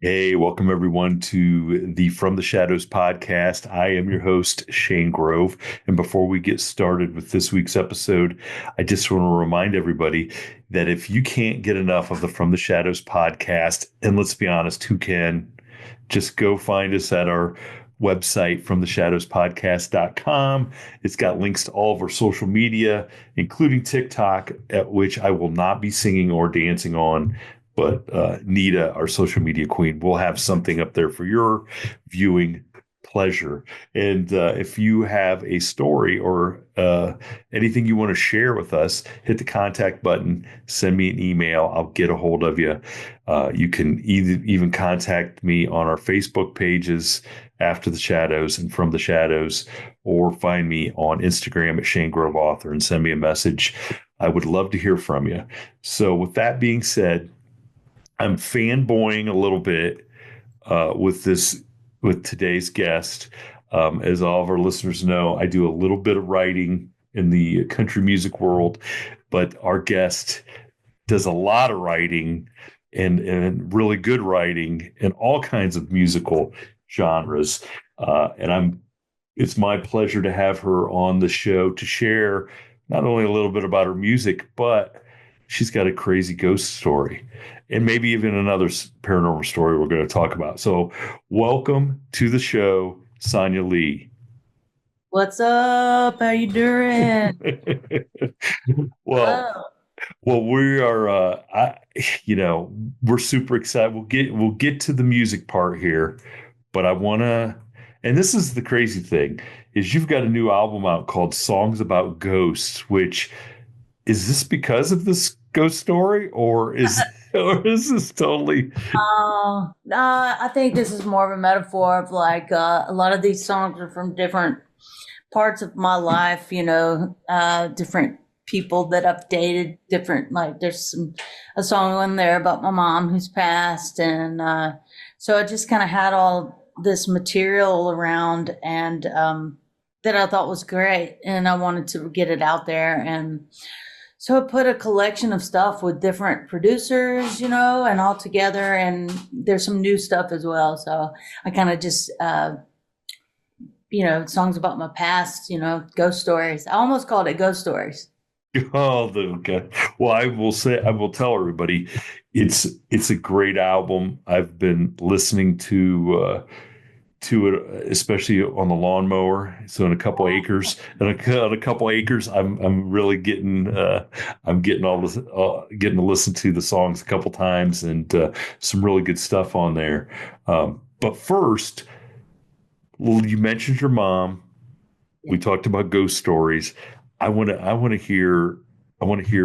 Hey, welcome everyone to the From the Shadows podcast. I am your host, Shane Grove. And before we get started with this week's episode, I just want to remind everybody that if you can't get enough of the From the Shadows podcast, and let's be honest, who can? Just go find us at our website, fromtheshadowspodcast.com. It's got links to all of our social media, including TikTok, at which I will not be singing or dancing on. But Nita, our social media queen, will have something up there for your viewing pleasure. And if you have a story or anything you want to share with us, hit the contact button, send me an email. I'll get a hold of you. You can even contact me on our Facebook pages, After the Shadows and From the Shadows, or find me on Instagram at Shane Grove Author and send me a message. I would love to hear from you. So with that being said, I'm fanboying a little bit with today's guest. As all of our listeners know, I do a little bit of writing in the country music world, but our guest does a lot of writing and really good writing in all kinds of musical genres. And it's my pleasure to have her on the show to share not only a little bit about her music, but she's got a crazy ghost story and maybe even another paranormal story we're going to talk about. So, welcome to the show, Sonia Lee. What's up? How you doing? well, Hello. well, we are. We're super excited. We'll get to the music part here, but I want to. And this is the crazy thing is you've got a new album out called Songs About Ghosts, which is this because of this ghost story or is or is this totally No, I think this is more of a metaphor of like a lot of these songs are from different parts of my life, different people that I've dated, different, like there's a song in there about my mom who's passed. And so I just kind of had all this material around and that I thought was great. And I wanted to get it out there. And so I put a collection of stuff with different producers, and all together. And there's some new stuff as well. So I kind of just, songs about my past, ghost stories. I almost called it ghost stories. okay. Well, I will tell everybody it's a great album. I've been listening to it, especially on the lawnmower. So in a couple acres, on a couple acres, I'm really I'm getting all this getting to listen to the songs a couple times and some really good stuff on there. But first, well, you mentioned your mom. Yeah. We talked about ghost stories. I want to hear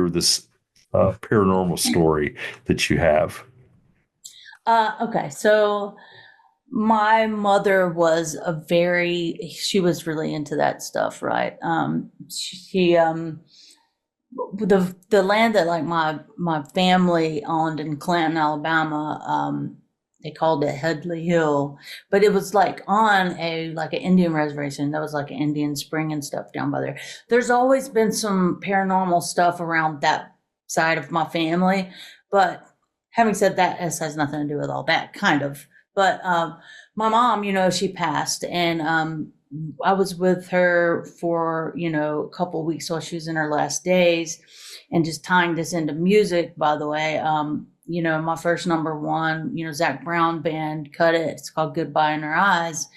this paranormal story that you have. Okay. So my mother was she was really into that stuff, right? The land that like my family owned in Clanton, Alabama, they called it Headley Hill, but it was like on like an Indian reservation. There was like an Indian spring and stuff down by there. There's always been some paranormal stuff around that side of my family, but having said that, this has nothing to do with all that, kind of. But my mom, she passed, and I was with her for a couple of weeks while she was in her last days, and just tying this into music. By the way, my first number one, Zach Brown band cut it. It's called Goodbye in Her Eyes.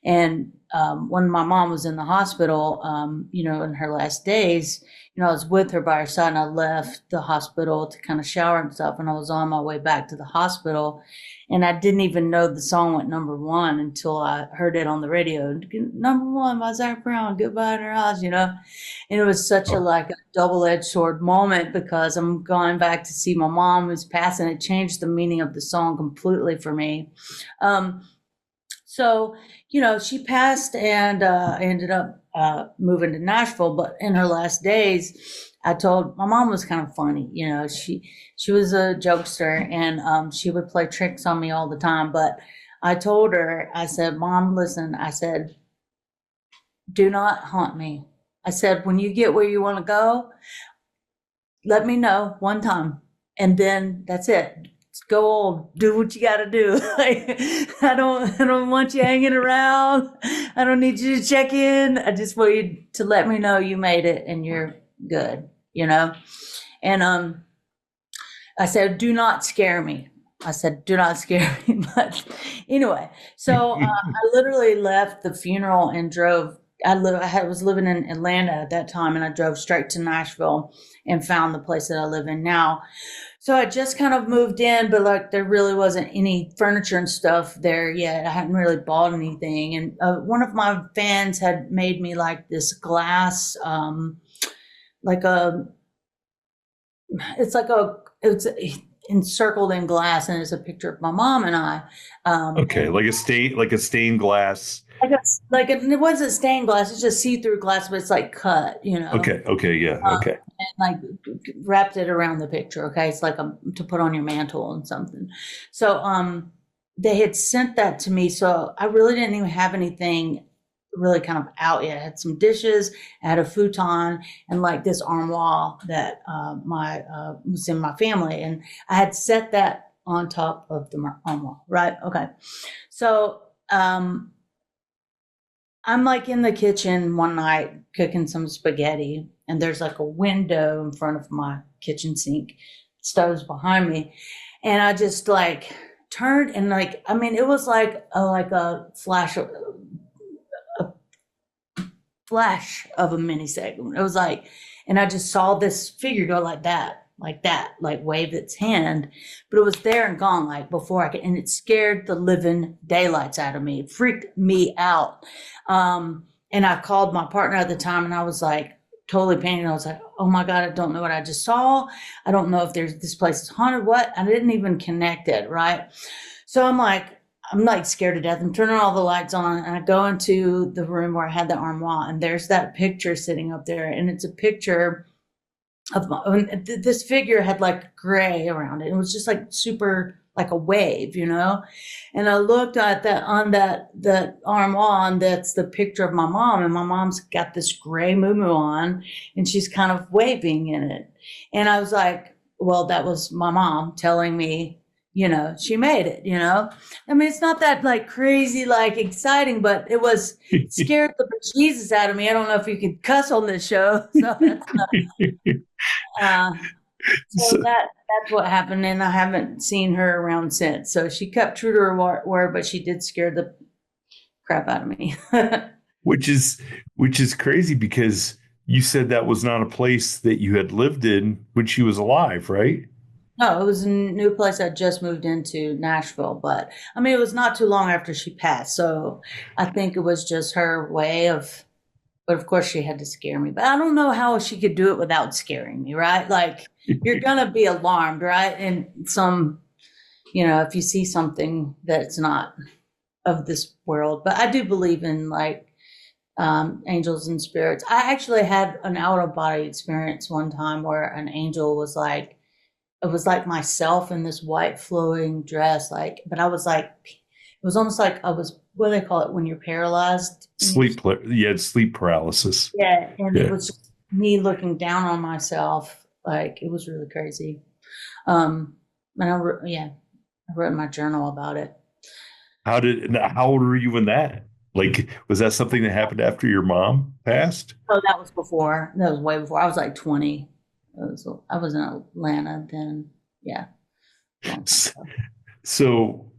And when my mom was in the hospital, in her last days, I was with her by her side, and I left the hospital to kind of shower and stuff. And I was on my way back to the hospital, and I didn't even know the song went number one until I heard it on the radio. Number one by Zach Brown, Goodbye in Her Eyes, And it was such a like a double-edged sword moment because I'm going back to see my mom who's passing. It changed the meaning of the song completely for me. So, she passed, and I ended up moving to Nashville. But in her last days, I told my mom was kind of funny. She was a jokester, and she would play tricks on me all the time. But I told her, I said, Mom, listen, I said, do not haunt me. I said, when you get where you want to go, let me know one time. And then that's it. go do what you got to do. Like, I don't want you hanging around. I don't need you to check in. I just want you to let me know you made it and you're good, you know? And, I said, do not scare me. I said, do not scare me. But anyway, so I literally left the funeral and drove. I was living in Atlanta at that time, and I drove straight to Nashville and found the place that I live in now. So I just kind of moved in, but like there really wasn't any furniture and stuff there yet. I hadn't really bought anything. And one of my fans had made me like this glass, like a, it's encircled in glass, and it's a picture of my mom and I. Okay, like a stained glass. It wasn't stained glass; it's just see-through glass, but it's like cut, you know. Okay, yeah, okay. And like wrapped it around the picture. Okay, it's like to put on your mantle and something. So they had sent that to me, so I really didn't even have anything really kind of out yet. I had some dishes, I had a futon, and like this armoire that was in my family, and I had set that on top of the armoire. Right? Okay. So I'm like in the kitchen one night cooking some spaghetti, and there's like a window in front of my kitchen sink, stove's behind me, and I just like turned and like, I mean, it was like a flash of a millisecond. It was like, and I just saw this figure go like that, like wave its hand, but it was there and gone like before I could, and it scared the living daylights out of me. It freaked me out. And I called my partner at the time, and I was like totally panicked. I was like, oh my God, I don't know what I just saw. I don't know if this place is haunted. What? I didn't even connect it. Right. So I'm like scared to death. I'm turning all the lights on, and I go into the room where I had the armoire, and there's that picture sitting up there, and it's a picture of this figure had like gray around it. It was just like super, like a wave, you know? And I looked at that on that armoire, and that's the picture of my mom, and my mom's got this gray muumuu on, and she's kind of waving in it. And I was like, well, that was my mom telling me, you know, she made it, you know? I mean, it's not that like crazy, like exciting, but it scared the bejesus out of me. I don't know if you can cuss on this show. So that's what happened. And I haven't seen her around since. So she kept true to her word, but she did scare the crap out of me. which is crazy, because you said that was not a place that you had lived in when she was alive, right? No, it was a new place I just moved into, Nashville. But I mean, it was not too long after she passed. So I think it was just her way of, but of course she had to scare me. But I don't know how she could do it without scaring me, right? Like you're going to be alarmed, right? And if you see something that's not of this world. But I do believe in like angels and spirits. I actually had an out-of-body experience one time where an angel was like, it was like myself in this white flowing dress, like, but I was like, it was almost like I was, what do they call it when you're paralyzed? You had sleep paralysis. Yeah. And it was just me looking down on myself. Like, it was really crazy. And I wrote in my journal about it. How old were you when that? Like, was that something that happened after your mom passed? Oh, that was before. That was way before. I was like 20. I was in Atlanta then. Yeah. So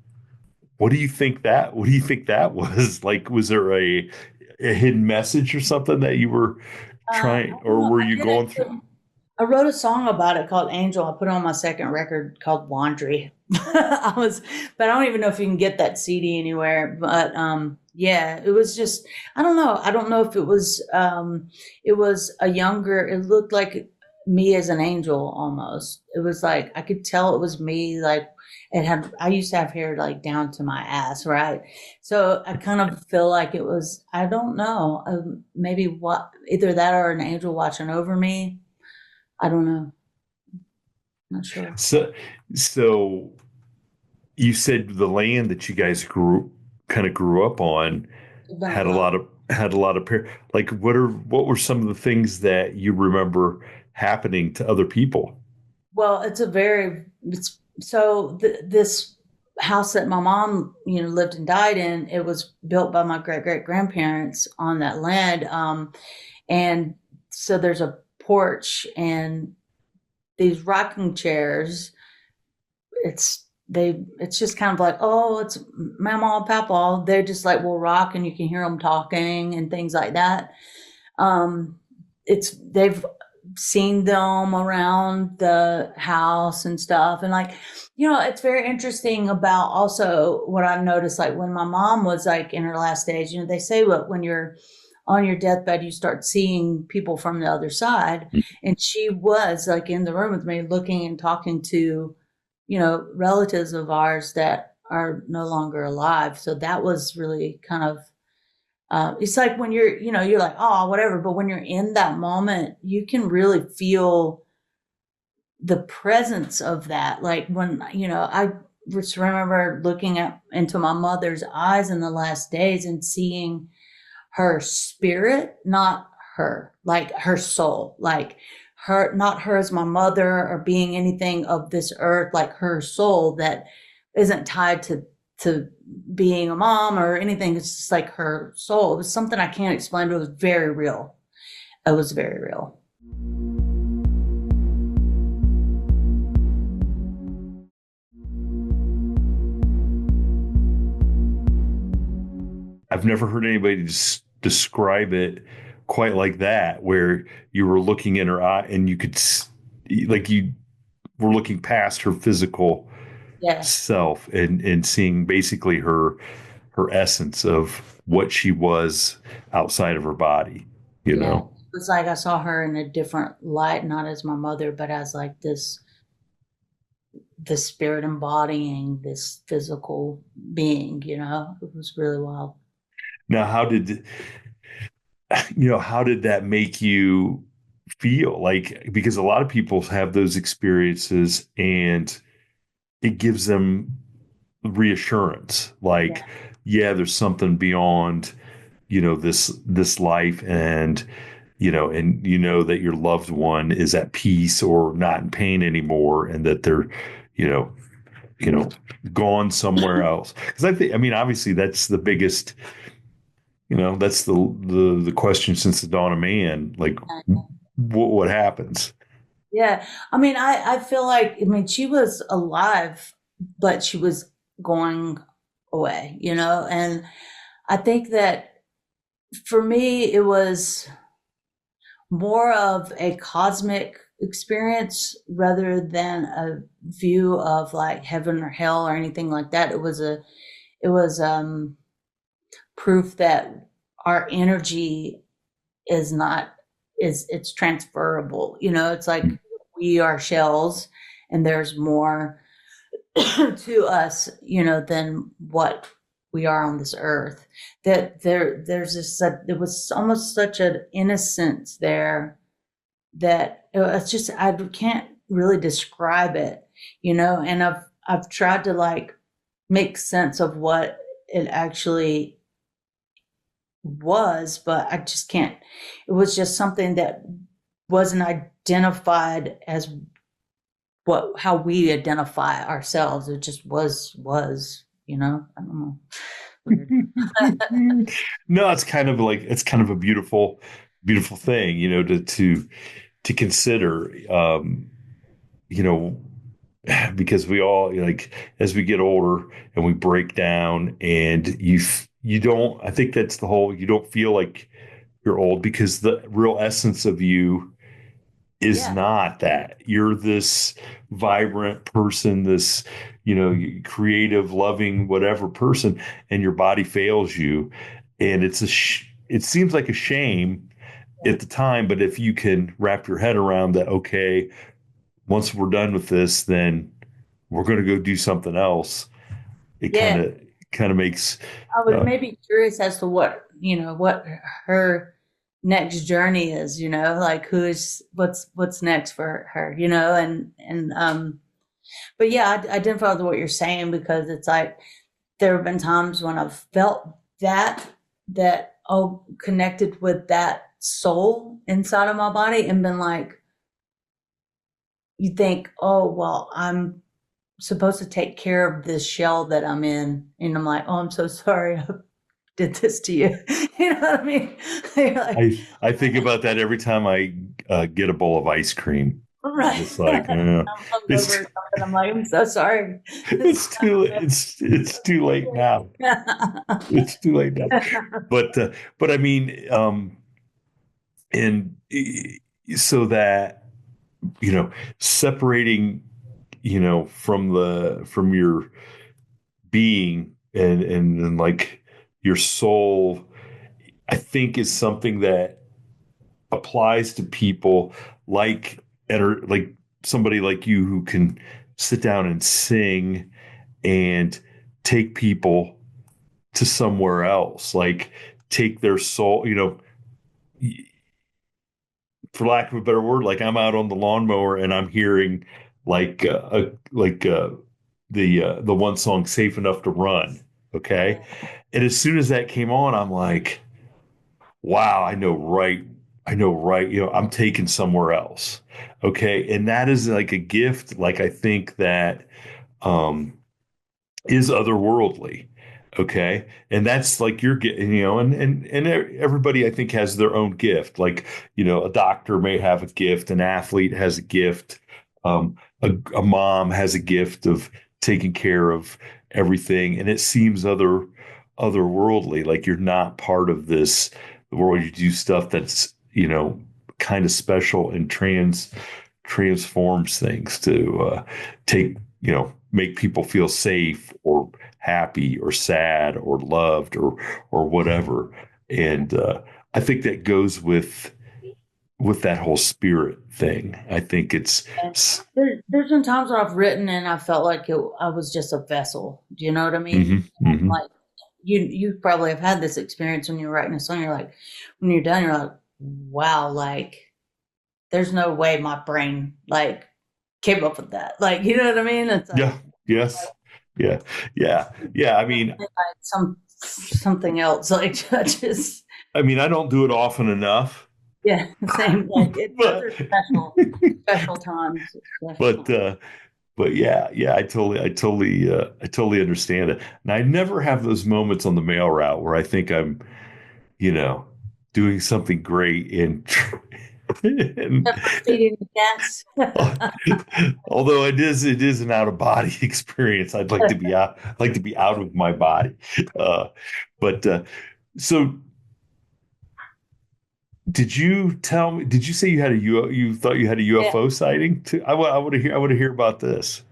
what do you think that was? Like, was there a hidden message or something that you were trying, or were you going through? I wrote a song about it called Angel. I put it on my second record called Laundry. But I don't even know if you can get that CD anywhere. But yeah, it was just, I don't know. I don't know if it was it looked like me as an angel almost. It was like, I could tell it was me. Like I used to have hair like down to my ass, right? So I kind of feel like it was, I don't know, maybe either that or an angel watching over me. I don't know. Not sure. So you said the land that you guys grew up on had a lot of like, what were some of the things that you remember happening to other people? Well, it's so this house that my mom, lived and died in, it was built by my great great grandparents on that land. And so there's a porch and these rocking chairs. It's just kind of like, oh, it's mama and papa. They're just like, will rock and you can hear them talking and things like that. They've seen them around the house and stuff. And like, it's very interesting about also what I noticed, like when my mom was like in her last days, they say when you're on your deathbed, you start seeing people from the other side. And she was like in the room with me looking and talking to, relatives of ours that are no longer alive. So that was really kind of, it's like when you're like, oh, whatever. But when you're in that moment, you can really feel the presence of that. Like when, I just remember looking into my mother's eyes in the last days and seeing her spirit, not her, like her soul, like her, not her as my mother or being anything of this earth, like her soul that isn't tied to being a mom or anything. It's just like her soul. It was something I can't explain, but it was very real. It was very real. I've never heard anybody describe it quite like that, where you were looking in her eye and you could, like you were looking past her physical Yeah. self and seeing basically her essence of what she was outside of her body, you Yeah. know? It was like I saw her in a different light, not as my mother, but as like the spirit embodying this physical being, it was really wild. Now, how did that make you feel? Like, because a lot of people have those experiences and it gives them reassurance. Like, Yeah. yeah, there's something beyond, this life, and that your loved one is at peace or not in pain anymore, and that they're, you know, you know, gone somewhere else. Because I mean, obviously, that's the biggest. That's the question since the dawn of man. Like, what happens? Yeah. I mean, I feel like, I mean, she was alive, but she was going away, and I think that for me, it was more of a cosmic experience rather than a view of like heaven or hell or anything like that. It was proof that our energy is not is it's transferable. It's like we are shells and there's more to us, than what we are on this earth. That there was almost such an innocence there that it's just I can't really describe it, and I've tried to like make sense of what it actually was, but I just can't. It was just something that wasn't identified as how we identify ourselves. It just was, I don't know. Weird. No, it's kind of a beautiful thing, to consider. You know, because we all like as we get older and we break down, and you don't. I think that's the whole. You don't feel like you're old because the real essence of you is Yeah. not that. You're this vibrant person, this, creative, loving, whatever person, and your body fails you. And it seems like a shame at the time, but if you can wrap your head around that, okay, once we're done with this, then we're going to go do something else. It Yeah. kind of makes, I was uh, maybe curious as to what her next journey is, like what's next for her, and but yeah, I identify with what you're saying because it's like there have been times when I've felt that connected with that soul inside of my body and been like, you think, oh well, I'm supposed to take care of this shell that I'm in. And I'm like, oh, I'm so sorry I did this to you. You know what I mean? You're like, I think about that every time I get a bowl of ice cream. I'm right. just like, I'm hungover or it's something. I'm like, I'm so sorry. This it's too late now. It's too late now. But I mean, and so that separating from your being and like your soul, I think is something that applies to people like like somebody like you who can sit down and sing and take people to somewhere else, like take their soul, for lack of a better word, like I'm out on the lawnmower and I'm hearing like the one song "Safe Enough to Run." Okay, and as soon as that came on, I'm like, wow, I know right. I'm taken somewhere else. Okay, and that is like a gift. Like I think that um, is otherworldly. Okay. And that's like you're getting, and everybody I think has their own gift. Like, a doctor may have a gift, an athlete has a gift, a mom has a gift of taking care of everything. And it seems otherworldly, like you're not part of this world. You do stuff that's, kind of special and transforms things to take, make people feel safe or happy or sad or loved or whatever. And I think that goes with that whole spirit thing. I think it's There's been times when I've written and I felt like I was just a vessel. Do you know what I mean? mhm. Like you probably have had this experience when you're writing a song. You're like, when you're done, you're like, wow, like there's no way my brain like came up with that. Like, you know what I mean? It's like, Yeah. Yes. Yeah. Yeah. like something else. Like just I mean, I don't do it often enough, yeah, same. Like those but are special times. Special but times. but yeah, I totally understand it. And I never have those moments on the mail route where I think I'm, you know, doing something great and Except for feeding the cats. although it is an out of body experience. I'd like to be out of my body. But so did you say you had you thought you had a Yeah. UFO sighting too? I want to hear about this.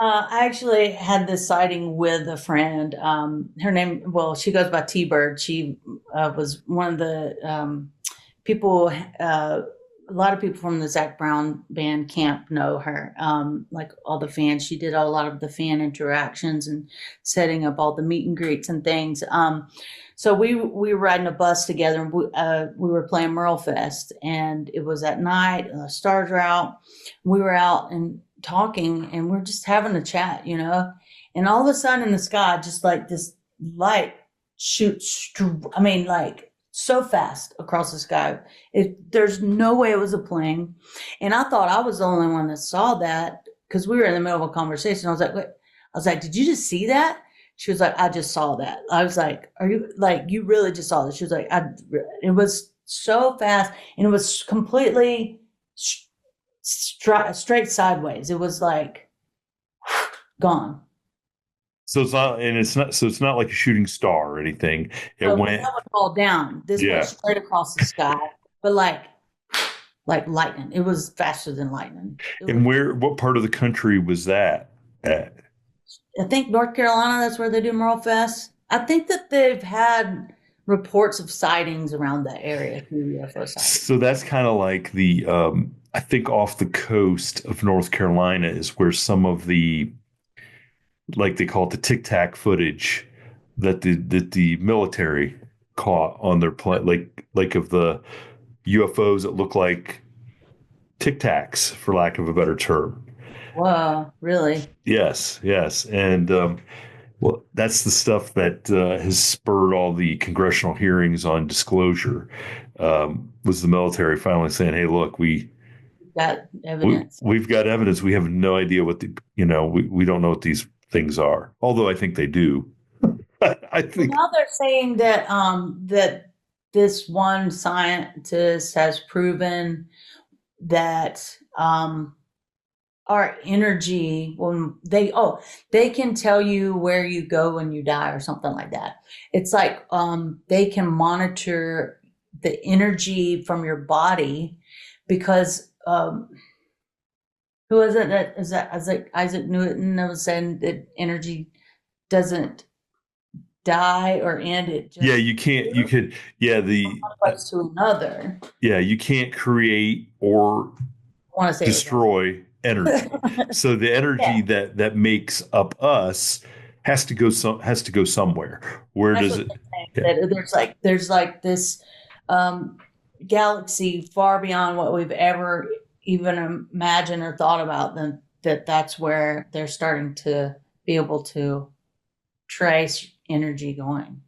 I actually had this sighting with a friend. Her name, well, she goes by T-Bird. She was one of the people, a lot of people from the Zach Brown band camp know her. Like all the fans, she did a lot of the fan interactions and setting up all the meet and greets and things. So we were riding a bus together, and we were playing Merle Fest, and it was at night. The stars were out. We were out and talking, and we're just having a chat, And all of a sudden, in the sky, just like this light shoots. I mean, like so fast across the sky. There's no way it was a plane, and I thought I was the only one that saw that because we were in the middle of a conversation. I was like, "Wait." I was like, "Did you just see that?" She was like, "I just saw that." I was like, "Are you like you really just saw this?" She was like, It was so fast, and it was completely straight sideways. It was like gone. So it's not like a shooting star or anything. It So went, that would fall down. This went yeah. straight across the sky, but like lightning. It was faster than lightning. And what part of the country was that at? I think North Carolina. That's where they do Merle Fest. I think that they've had reports of sightings around that area through UFO sightings. So that's kind of like I think off the coast of North Carolina is where some of the, like they call it, the tic tac footage that the military caught on their plane, like of the UFOs that look like tic tacs, for lack of a better term. Wow, really? Yes, and well, that's the stuff that has spurred all the congressional hearings on disclosure. Was the military finally saying, "Hey, look, got evidence. we've got evidence. We have no idea what we don't know what these things are. Although I think they do. I Well, think now they're saying that that this one scientist has proven that our energy when they can tell you where you go when you die or something like that. It's like they can monitor the energy from your body because who was it that is that Isaac Newton that was saying that energy doesn't die or end, it yeah, just you can't. You could the one place to another. you can't create or I want to say it was destroy energy. that. So the Yeah, energy that makes up us has to go somewhere. Where that's does what it? they're Yeah. saying. That there's like this um, galaxy far beyond what we've ever even imagined or thought about. Then that's where they're starting to be able to trace energy going.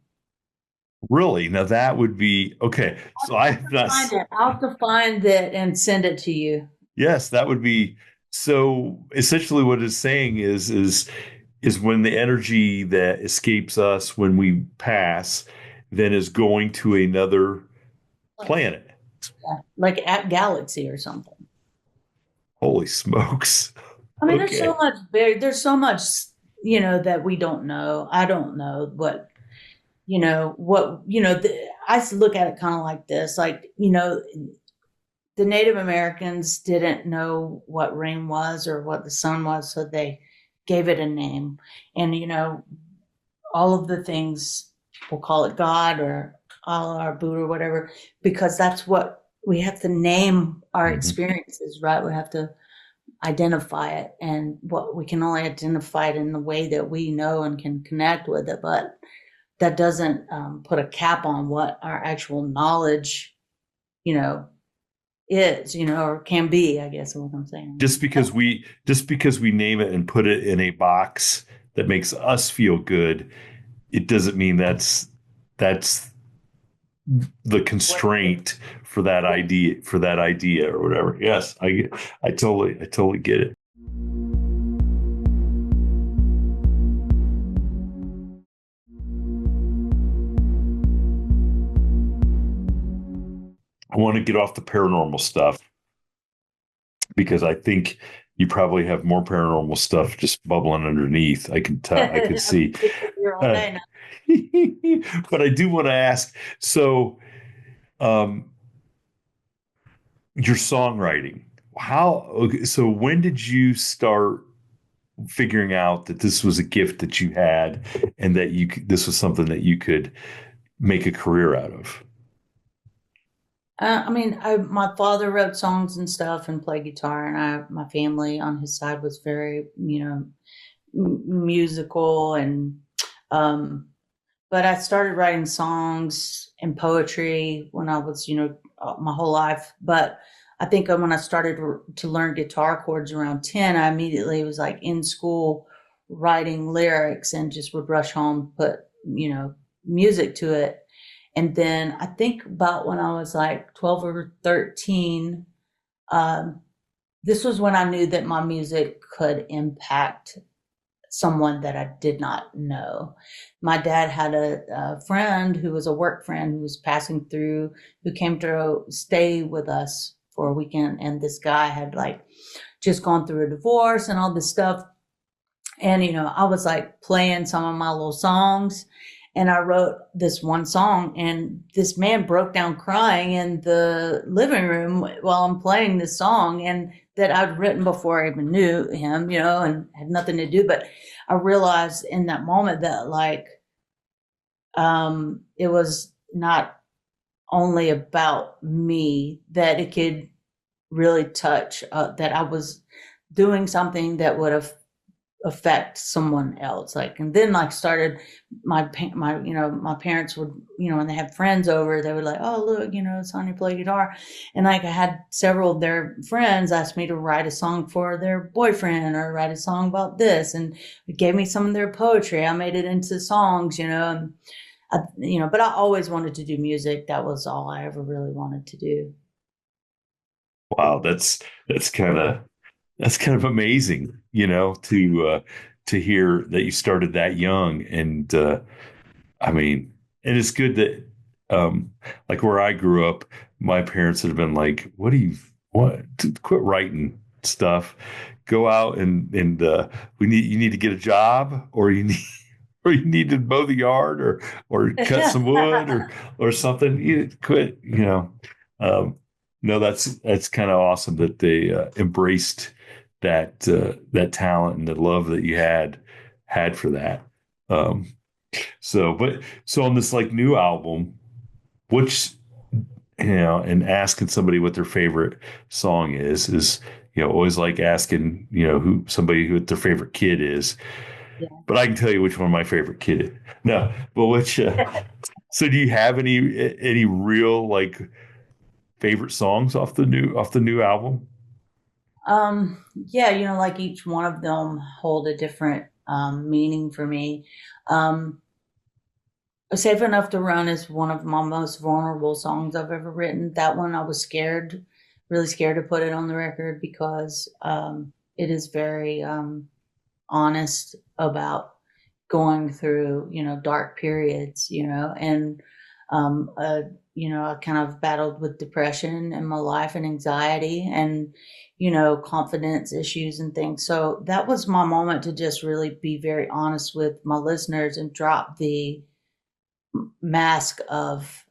Really? Now that would be okay. So I have not. Find it. I'll have to find it and send it to you. Yes, that would be. So essentially, what it's saying is when the energy that escapes us when we pass, then is going to another Place. planet. Yeah. Like at Galaxy or something. Holy smokes! I mean, Okay. there's so much, that we don't know. I don't know I look at it kind of like this, like, the Native Americans didn't know what rain was or what the sun was, so they gave it a name. And, all of the things, we'll call it God or Allah or Buddha or whatever, because that's what we have to name our Mhm. experiences, right? We have to identify it, and what we can only identify it in the way that we know and can connect with it. But that doesn't put a cap on what our actual knowledge, you know, is, or can be, I guess is what I'm saying. Just because we name it and put it in a box that makes us feel good, it doesn't mean that's the constraint for that idea or whatever. Yes, I totally get it. I want to get off the paranormal stuff because I think you probably have more paranormal stuff just bubbling underneath. I can tell, I could I've see. been here all Uh, day now. but I do want to ask, so um, your songwriting, okay, so when did you start figuring out that this was a gift that you had and that this was something that you could make a career out of? I mean, my father wrote songs and stuff and played guitar, and my family on his side was very, musical, and um, but I started writing songs and poetry when I was, my whole life. But I think when I started to learn guitar chords around 10, I immediately was like in school writing lyrics and just would rush home, put, music to it. And then I think about when I was like 12 or 13, um, this was when I knew that my music could impact someone that I did not know. My dad had a friend who was a work friend who was passing through, who came to stay with us for a weekend. And this guy had like just gone through a divorce and all this stuff. And, I was like playing some of my little songs, and I wrote this one song, and this man broke down crying in the living room while I'm playing this song, and that I'd written before I even knew him, and had nothing to do. But I realized in that moment that like, it was not only about me, that it could really touch, that I was doing something that would have affect someone else. Like, and then like started my parents would, when they had friends over, they would like, oh look, Sonia play guitar. And like I had several of their friends ask me to write a song for their boyfriend or write a song about this, and it gave me some of their poetry. I made it into songs, and but I always wanted to do music. That was all I ever really wanted to do. Wow, that's kind of that's kind of amazing, to hear that you started that young. And I mean, and it's good that, um, like where I grew up, my parents had been like, "What do you what? Quit writing stuff. Go out and we need you need to get a job, or you need or you need to mow the yard, or cut some wood, or something. You quit, Um, no, that's kind of awesome that they embraced that talent and the love that you had for that. Um, so on this like new album, which and asking somebody what their favorite song is always like asking who their favorite kid is. Yeah. But I can tell you which one my favorite kid is. No, but which? So do you have any real like favorite songs off the new album? Yeah, like each one of them hold a different meaning for me. Um, Safe Enough to Run is one of my most vulnerable songs I've ever written. That one I was scared, really scared to put it on the record because it is very honest about going through, dark periods, and I kind of battled with depression in my life and anxiety and, confidence issues and things. So that was my moment to just really be very honest with my listeners and drop the mask of,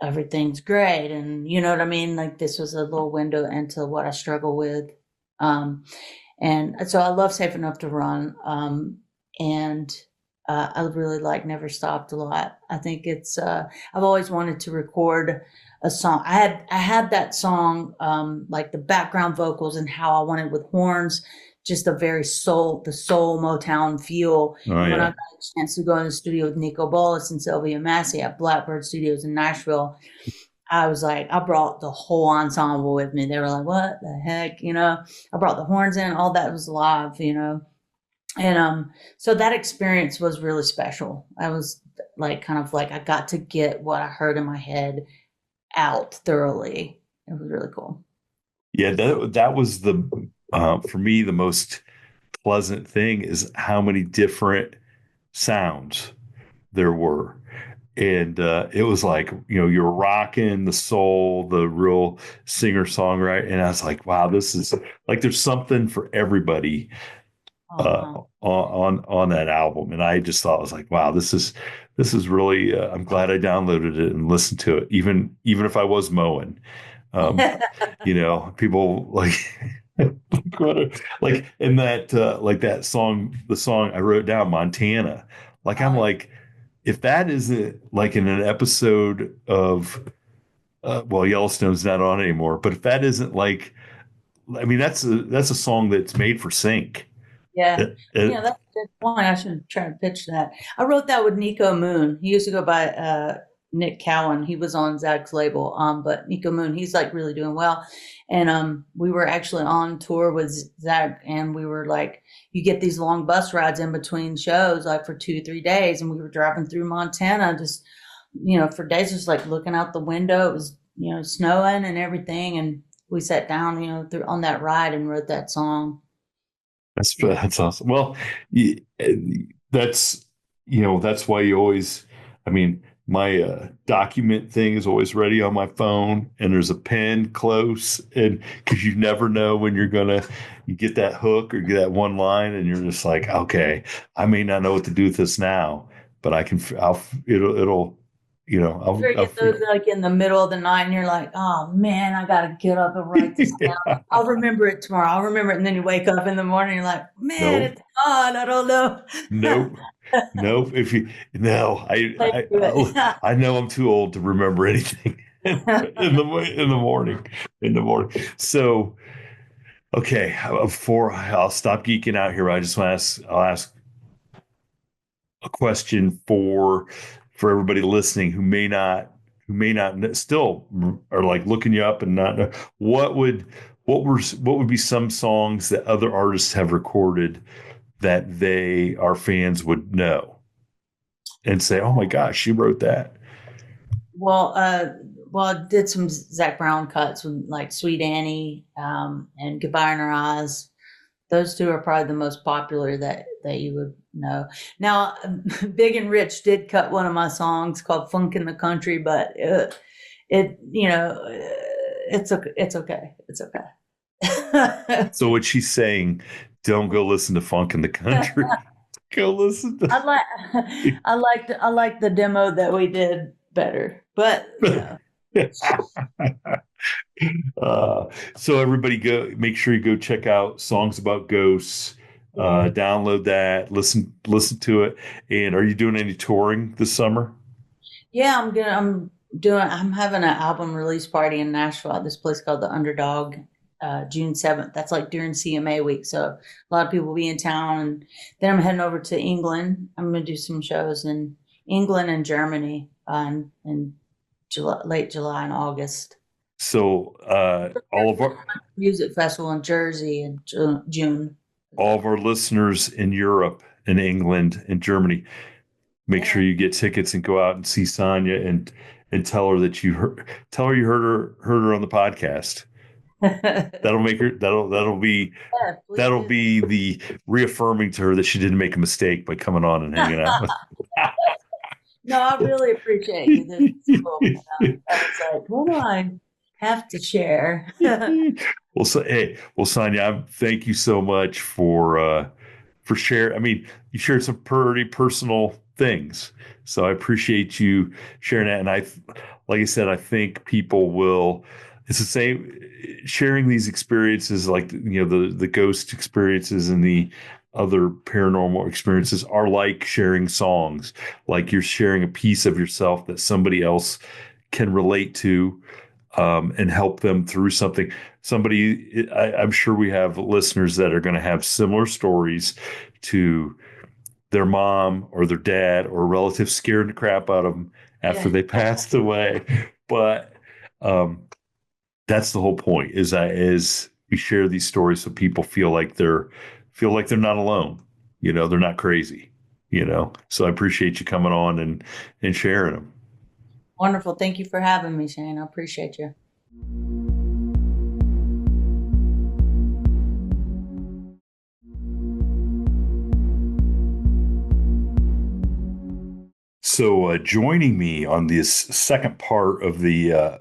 everything's great. And you know what I mean? Like this was a little window into what I struggle with. Um, and so I love Safe Enough to Run. And I really like Never Stopped a lot. I think it's, I've always wanted to record a song. I had that song, like the background vocals and how I wanted with horns, just the soul Motown feel. Oh And when I yeah. got a chance to go in the studio with Nico Bolas and Sylvia Massey at Blackbird Studios in Nashville, I was like, I brought the whole ensemble with me. They were like, what the heck? I brought the horns in, all that was live. And so that experience was really special. I was like kind of like I got to get what I heard in my head out thoroughly. It was really cool. Yeah, that was the for me the most pleasant thing is how many different sounds there were. And it was like, you're rocking the soul, the real singer songwriter. And I was like, wow, this is like there's something for everybody Uh-huh. on that album. And I just thought, I was like, wow, this is really I'm glad I downloaded it and listened to it, even if I was mowing. Um, people like like in that like that song, the song I wrote down, Montana. Like I'm Oh, like, if that isn't like in an episode of well, Yellowstone's not on anymore, but if that isn't like, I mean, that's a song that's made for sync. yeah. It, it, That's a good point. I should try to pitch that. I wrote that with Nico Moon. He used to go by Nick Cowan. He was on Zach's label. But Nico Moon, he's like really doing well. And we were actually on tour with Zach, and we were like, you get these long bus rides in between shows, like for 2, 3 days, and we were driving through Montana, just for days, just like looking out the window. It was snowing and everything, and we sat down through on that ride and wrote that song. that's awesome. Well, that's that's why you always. I mean, my document thing is always ready on my phone, and there's a pen close, and because you never know when you get that hook or get that one line, and you're just like, okay, I may not know what to do with this now, but I can. It'll. You ever I'll get those like in the middle of the night and you're like, oh man, I gotta get up and write this down. yeah. I'll remember it tomorrow. I'll remember it. And then you wake up in the morning, you're like, man, Nope. it's gone. I don't know. Nope. Nope. If you no, Like, do it. I know I'm too old to remember anything in the morning. In the morning. So okay, before I'll stop geeking out here, I just want to I'll ask a question for everybody listening who may not still are like looking you up and not know what would be some songs that other artists have recorded that our fans would know and say, "Oh my gosh, she wrote that." Well, well, I did some Zach Brown cuts with like Sweet Annie, and Goodbye in Her Eyes. Those two are probably the most popular that you would know. Now, Big and Rich did cut one of my songs called "Funk in the Country," but it's okay. It's okay. It's okay. So what she's saying, don't go listen to Funk in the Country. Go listen to. I like the demo that we did better, but So everybody make sure you go check out Songs About Ghosts. Download that, listen to it. And are you doing any touring this summer? Yeah, I'm having an album release party in Nashville at this place called The Underdog, June 7th. That's like during CMA week. So a lot of people will be in town. And then I'm heading over to England. I'm going to do some shows in England and Germany in late July and August. So all of our music festival in Jersey in June. All of our listeners in Europe, in England, in Germany, make sure you get tickets and go out and see Sonia and tell her that you heard her on the podcast. That'll make her that'll be the reaffirming to her that she didn't make a mistake by coming on and hanging out with. No, I really appreciate you. This is cool. I was like, what do I have to share? Well, Sonia, thank you so much for sharing. I mean, you shared some pretty personal things, so I appreciate you sharing that. And like I said, I think people will. It's the same sharing these experiences, like the ghost experiences and the other paranormal experiences are like sharing songs. Like you're sharing a piece of yourself that somebody else can relate to. And help them through something. I'm sure we have listeners that are going to have similar stories to their mom or their dad or a relative scared the crap out of them after they passed away. But that's the whole point. Is we share these stories so people feel like they're not alone. They're not crazy. So I appreciate you coming on and sharing them. Wonderful. Thank you for having me, Shane. I appreciate you. So joining me on this second part of the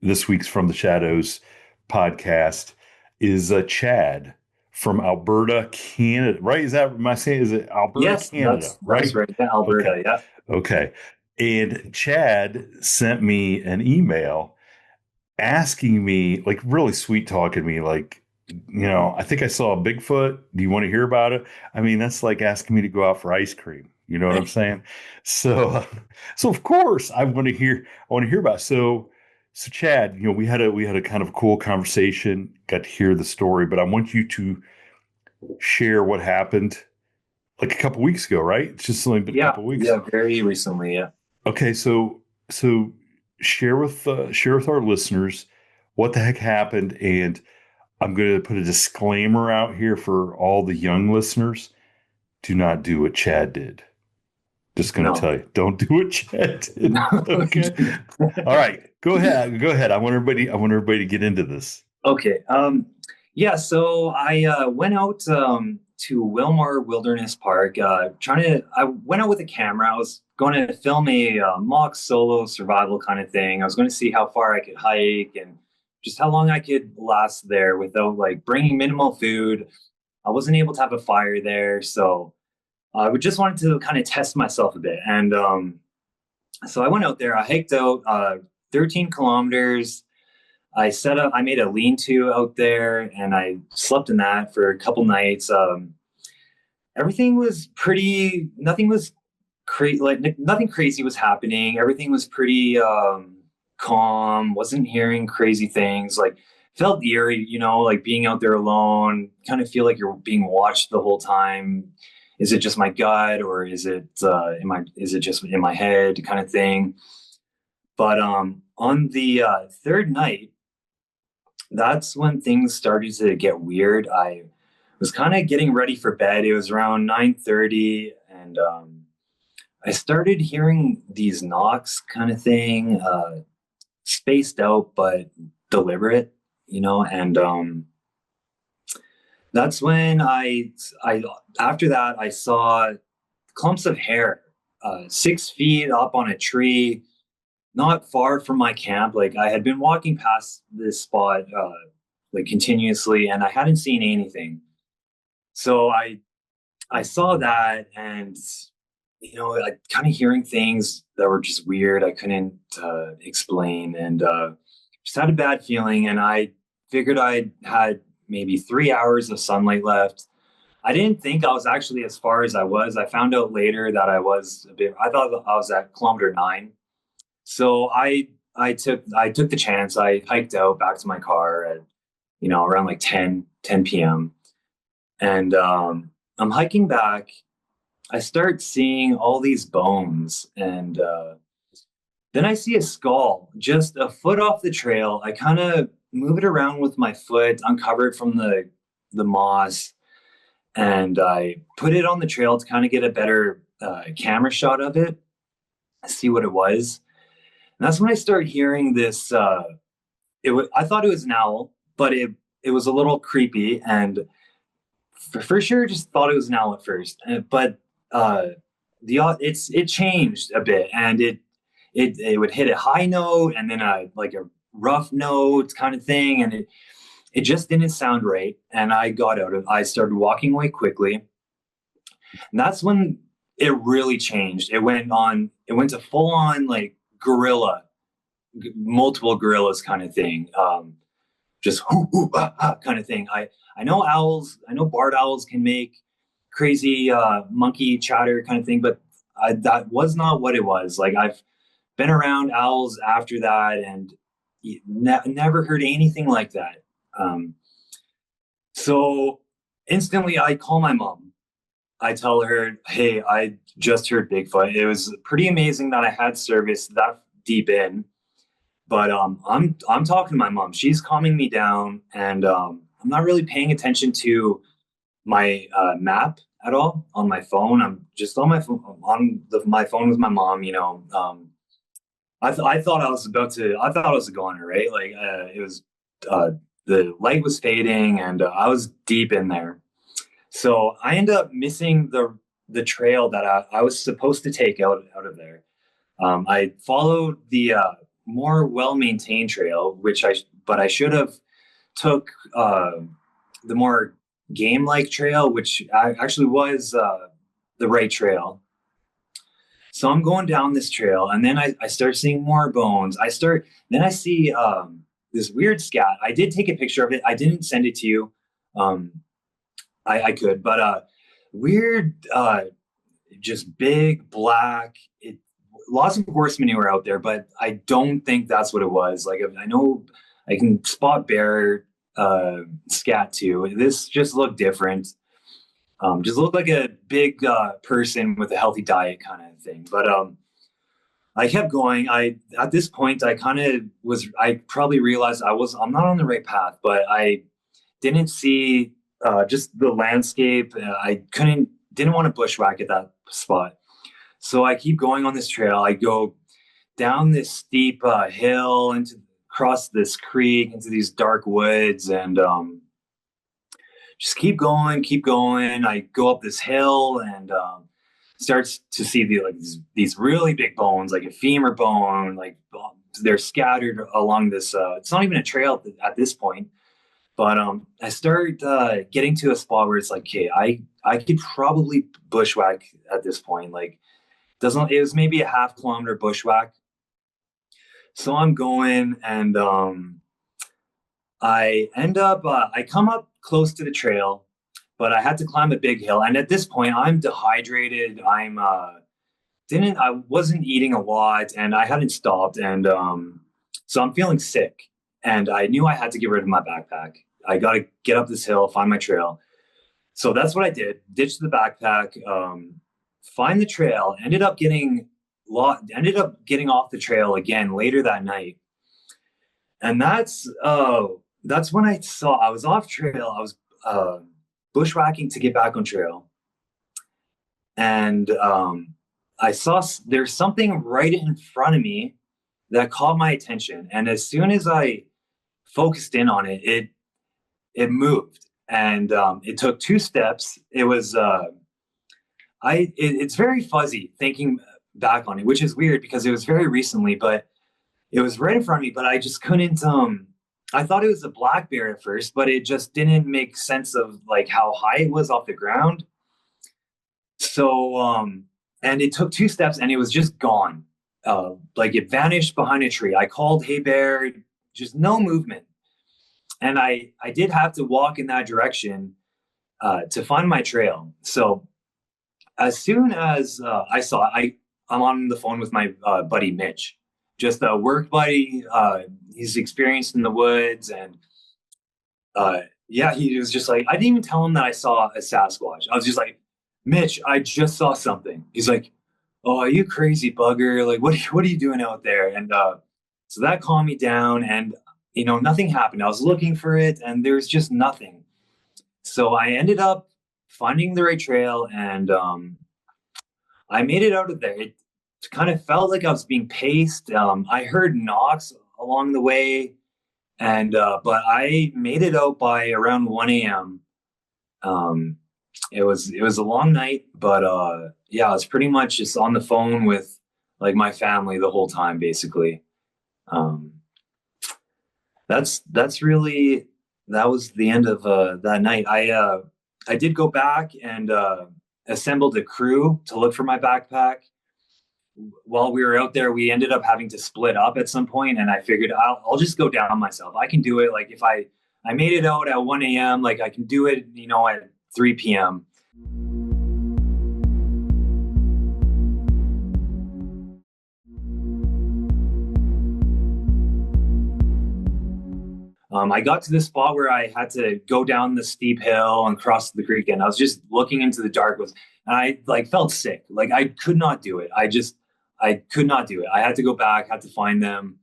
this week's From the Shadows podcast is Chad from Alberta, Canada. Right? Is it Alberta, yes, Canada? That's right. Yeah, Alberta, okay. Yeah. Okay. And Chad sent me an email asking me, like really sweet talking me, like, I think I saw a Bigfoot. Do you want to hear about it? I mean, that's like asking me to go out for ice cream. You know what I'm saying? So of course I want to hear about it. So Chad, we had a kind of a cool conversation, got to hear the story, but I want you to share what happened like a couple weeks ago, right? It's just only been a couple weeks. Yeah, very recently, yeah. Okay, so share with our listeners what the heck happened, and I'm going to put a disclaimer out here for all the young listeners: do not do what Chad did. Just going to tell you, don't do what Chad did. Okay. All right, go ahead. I want everybody to get into this. Okay. So I went out to Wilmore Wilderness Park. I went out with a camera. I was going to film a mock solo survival kind of thing. I was going to see how far I could hike and just how long I could last there without like bringing minimal food. I wasn't able to have a fire there, so I just wanted to kind of test myself a bit. And so I went out there. I hiked out 13 kilometers. I made a lean-to out there, and I slept in that for a couple nights. Everything was nothing was crazy. Like nothing crazy was happening. Everything was pretty calm. Wasn't hearing crazy things. Like felt eerie, like being out there alone. Kind of feel like you're being watched the whole time. Is it just my gut, or is it just in my head, kind of thing? But on the third night, that's when things started to get weird. I was kind of getting ready for bed. It was around 9:30, and I started hearing these knocks kind of thing. spaced out but deliberate, and that's when I after that I saw clumps of hair, 6 feet up on a tree, not far from my camp. Like I had been walking past this spot like continuously, and I hadn't seen anything. So I saw that, and I kind of hearing things that were just weird. I couldn't explain, and just had a bad feeling. And I figured I had maybe 3 hours of sunlight left. I didn't think I was actually as far as I was. I found out later that I was a bit. I thought I was at kilometer 9. So I took the chance. I hiked out back to my car at around like 10 p.m. And I'm hiking back. I start seeing all these bones, and then I see a skull just a foot off the trail. I kind of move it around with my foot, uncover it from the moss, and I put it on the trail to kind of get a better camera shot of it, see what it was. And that's when I start hearing this. I thought it was an owl, but it was a little creepy, and for sure just thought it was an owl at first. But it changed a bit, and it would hit a high note and then a rough note kind of thing, and it just didn't sound right. And I started walking away quickly, and that's when it really changed. It went to full on like gorilla, multiple gorillas kind of thing, just hoo, hoo, ah, ah, kind of thing. I know barred owls can make crazy monkey chatter kind of thing, but that was not what it was. Like I've been around owls after that, and never heard anything like that. So instantly I call my mom. I tell her, hey, I just heard Bigfoot. It was pretty amazing that I had service that deep in, but I'm talking to my mom. She's calming me down, and I'm not really paying attention to my map at all on my phone. I'm just on my phone my phone with my mom. I thought I was a goner, right? Like it was the light was fading, and I was deep in there. So I end up missing the trail that I was supposed to take out of there. I followed the more well-maintained trail, but I should have took the more game-like trail, which actually was the right trail. So I'm going down this trail, and then I start seeing more bones. Then I see this weird scat. I did take a picture of it. I didn't send it to you. I could, but weird, just big black. Lots of horse manure out there, but I don't think that's what it was. Like I know I can spot bear scat too. This just looked different. Just looked like a big person with a healthy diet kind of thing. But I kept going. At this point I probably realized I'm not on the right path, but I didn't see just the landscape. I didn't want to bushwhack at that spot. So I keep going on this trail. I go down this steep hill across this creek into these dark woods, and just keep going. I go up this hill and starts to see these really big bones, like a femur bone. Like they're scattered along this. It's not even a trail at this point, but I start getting to a spot where it's like, okay, I could probably bushwhack at this point. Like it was maybe a half-kilometer bushwhack. So I'm going, and I end up I come up close to the trail, but I had to climb a big hill. And at this point I'm dehydrated. I wasn't eating a lot, and I hadn't stopped, and so I'm feeling sick, and I knew I had to get rid of my backpack. I got to get up this hill, find my trail. So that's what I did. Ditched the backpack, find the trail, ended up getting off the trail again later that night. And that's when I was off trail. I was bushwhacking to get back on trail. And I saw there's something right in front of me that caught my attention. And as soon as I focused in on it, it moved, and it took two steps. It was it's very fuzzy thinking back on it, which is weird because it was very recently, but it was right in front of me. But I just couldn't. I thought it was a black bear at first, but it just didn't make sense of like how high it was off the ground. So and it took two steps, and it was just gone. Like it vanished behind a tree. I called, "Hey bear," just no movement. And I did have to walk in that direction to find my trail. So as soon as I saw it, I'm on the phone with my buddy Mitch, just a work buddy. He's experienced in the woods, and yeah, he was just like, I didn't even tell him that I saw a Sasquatch. I was just like, "Mitch, I just saw something." He's like, "Oh, are you crazy bugger? Like, what are you doing out there?" And so that calmed me down, and nothing happened. I was looking for it, and there's just nothing. So I ended up finding the right trail, and I made it out of there. It kind of felt like I was being paced. I heard knocks along the way, and but I made it out by around 1 a.m. It was a long night, but yeah, I was pretty much just on the phone with like my family the whole time, basically. That's really, that was the end of that night. I did go back and assembled a crew to look for my backpack. While we were out there, we ended up having to split up at some point, and I figured I'll just go down myself. I can do it. Like if I made it out at 1 a.m., like I can do it, at 3 p.m. I got to this spot where I had to go down the steep hill and cross the creek, and I was just looking into the dark, and I like felt sick. Like I could not do it. I could not do it. I had to go back, had to find them.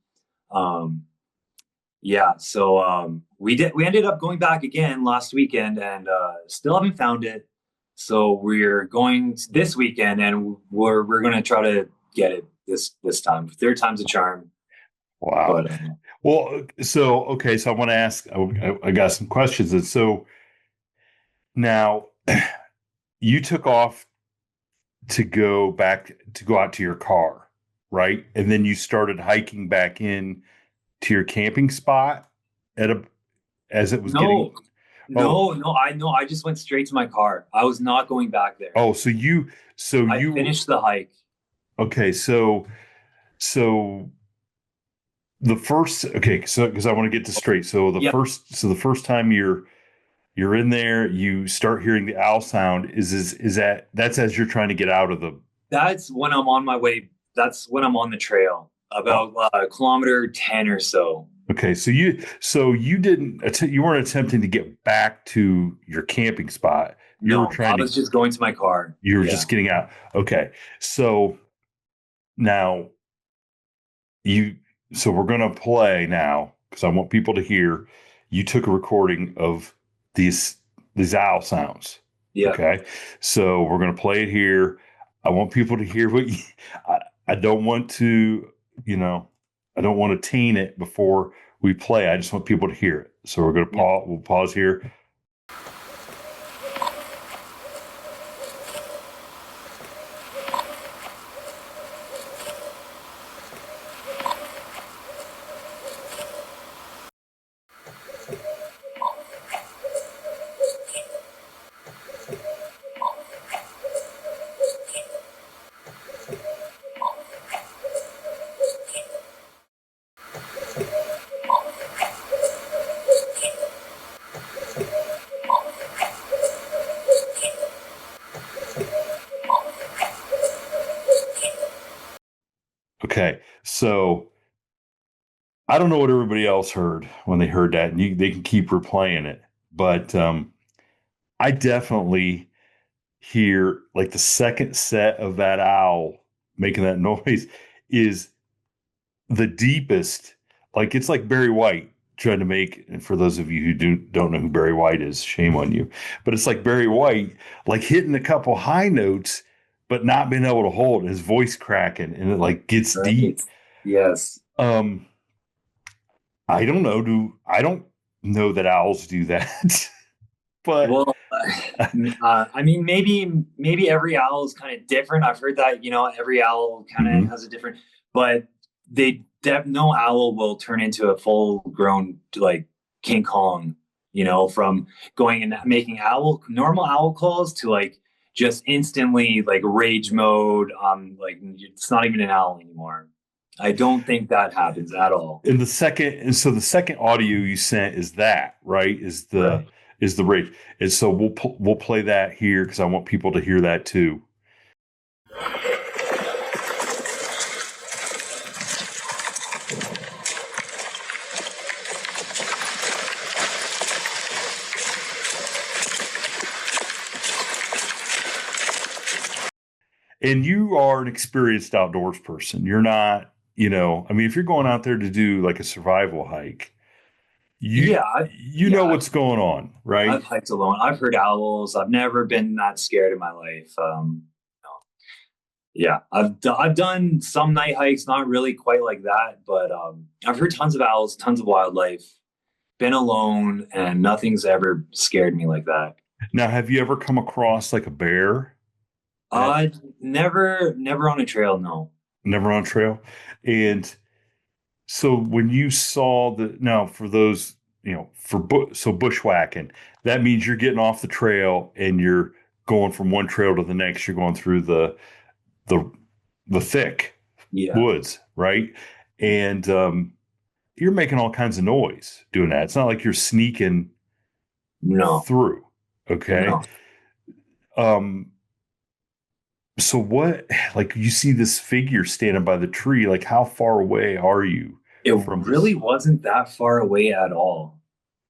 Yeah, so we ended up going back again last weekend, and still haven't found it. So we're going this weekend, and we're going to try to get it this time. Third time's a charm. Wow. But, Well, so okay, so I want to ask. I got some questions, and so now you took off to go out to your car, right? And then you started hiking back in to your camping spot as it was getting. No. I just went straight to my car. I was not going back there. Oh, so you finished the hike. Okay, so the first, okay, so because I want to get this straight. So the first time you're in there, you start hearing the owl sound. That's as you're trying to get out of the. That's when I'm on my way. That's when I'm on the trail, about kilometer 10 or so. Okay, so you weren't attempting to get back to your camping spot. I was just going to my car. You were just getting out. Okay, so now so we're going to play now because I want people to hear. You took a recording of these owl sounds. Yeah. Okay, so we're going to play it here. I want people to hear what I don't want to, I don't want to taint it before we play. I just want people to hear it. So we're going to pause. We'll pause here. Okay, so I don't know what everybody else heard when they heard that, and they can keep replaying it, but I definitely hear like the second set of that owl making that noise is the deepest. Like it's like Barry White trying to make, and for those of you who don't know who Barry White is, shame on you, but it's like Barry White like hitting a couple high notes but not being able to hold his voice cracking, and it like gets deep. Yes. Um, I don't know. I don't know that owls do that, but Well, I mean, maybe every owl is kind of different. I've heard that every owl kind of Mhm. has a different, but no owl will turn into a full grown like King Kong. From going and making normal owl calls to like just instantly like rage mode. Like it's not even an owl anymore. I don't think that happens at all. So the second audio you sent is that, right? Right. Is the rate. And so we'll play that here because I want people to hear that too. And you are an experienced outdoors person. You're not, I mean, if you're going out there to do like a survival hike, Yeah, you know yeah. what's going on, right? I've hiked alone. I've heard owls. I've never been that scared in my life. Yeah, I've done some night hikes, not really quite like that, but I've heard tons of owls, tons of wildlife. Been alone, and nothing's ever scared me like that. Now, have you ever come across like a bear? Uh, never on a trail. No. Never on trail. And so when you saw now for those, so bushwhacking, that means you're getting off the trail and you're going from one trail to the next. You're going through the the thick Yeah. woods, right? And you're making all kinds of noise doing that. It's not like you're sneaking No. through. Okay. No. Um, so what, like you see this figure standing by the tree, like how far away are you It from really this? wasn't that far away at all.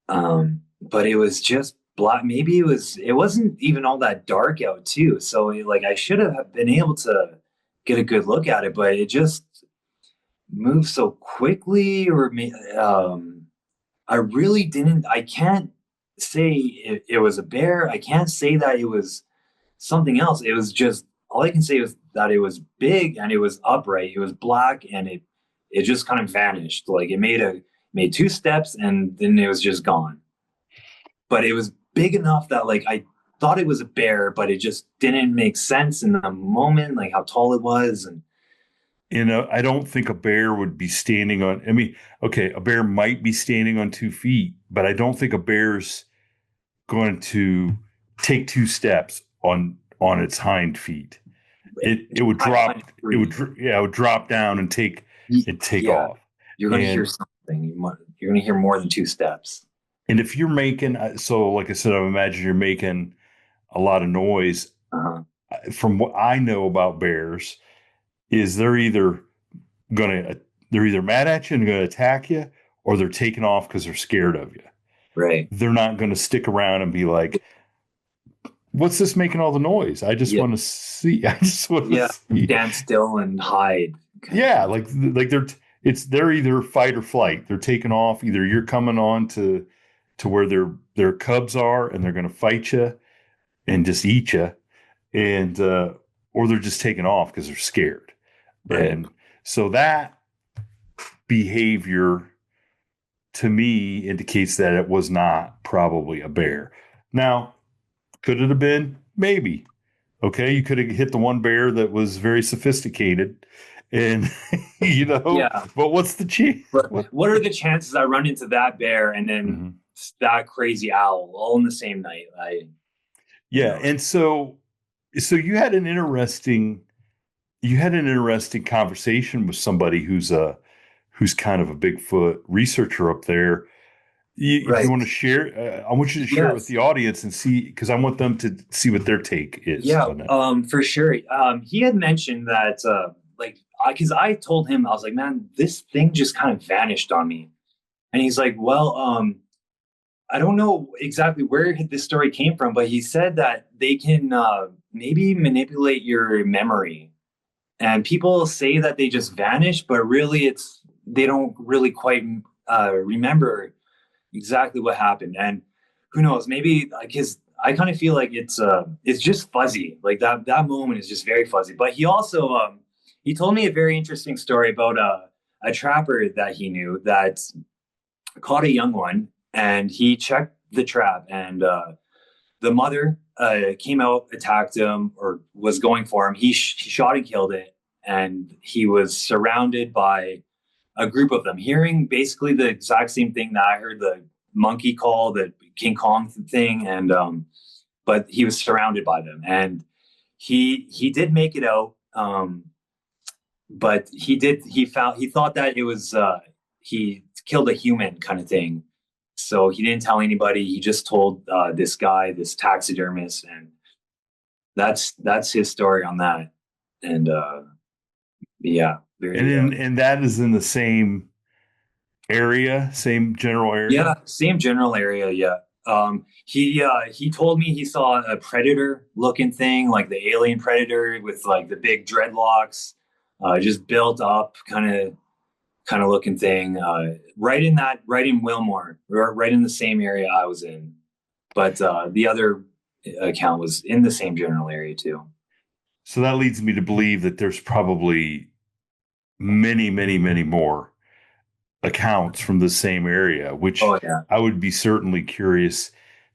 But it was just black. Maybe it wasn't even all that dark out too. So like I should have been able to get a good look at it, but it just moved so quickly I really didn't, I can't say it was a bear. I can't say that it was something else. It was just, all I can say was that it was big and it was upright. It was black and it just kind of vanished. Like it made two steps and then it was just gone. But it was big enough that like I thought it was a bear, but it just didn't make sense in the moment, like how tall it was. And I don't think a bear would be standing on, I mean, okay, a bear might be standing on 2 feet, but I don't think a bear's going to take 2 steps on its hind feet. It would I drop, find it free. it would drop down and take Yeah, off. you're going to hear And something. You're going to hear more than two steps. and if you're making, so like I said, I imagine you're making a lot of noise. Uh-huh. From what I know about bears, is gonna they're either mad at you and going to attack you, or they're taking off because they're scared of you. Right. They're not going to stick around and be like, "What's this making all the noise? I just Yeah. want to see. I just want to Yeah. see." Stand still and hide. Yeah, like they're either fight or flight. They're taking off. Either you're coming on to where their cubs are, and they're going to fight you and just eat you, and or they're just taking off because they're scared. Right. And so that behavior to me indicates that it was not probably a bear. Now, could it have been? Maybe. Okay, you could have hit the one bear that was very sophisticated, and Yeah. But what's the chance? But what are the chances I run into that bear and then Mhm. that crazy owl all in the same night? Yeah, and so you had an interesting conversation with somebody who's kind of a Bigfoot researcher up there. If you Right. want to share, I want you to share it with Yes. the audience and see, because I want them to see what their take is Yeah. on that. For sure. He had mentioned that, like, because I told him, I was like, man, this thing just kind of vanished on me. And he's like, well, I don't know exactly where this story came from, but he said that they can maybe manipulate your memory. And people say that they just vanish, but really they don't really quite remember exactly what happened. And who knows, maybe like I kind of feel like it's just fuzzy. Like that moment is just very fuzzy. But he also he told me a very interesting story about a trapper that he knew that caught a young one, and he checked the trap, and the mother came out, attacked him, or was going for him. He shot and killed it, and he was surrounded by a group of them, hearing basically the exact same thing that I heard, the monkey call, the King Kong thing, and but he was surrounded by them, and he did make it out, but he thought that it was he killed a human kind of thing, so he didn't tell anybody. He just told this guy, this taxidermist, and that's his story on that. And yeah, and that is in the same area, same general area. Yeah, same general area. Yeah. He told me he saw a predator looking thing, like the alien predator with like the big dreadlocks, just built up kind of looking thing, right in Wilmore, right in the same area I was in. But the other account was in the same general area too. So that leads me to believe that there's probably many, many, many more accounts from the same area, which I would be certainly curious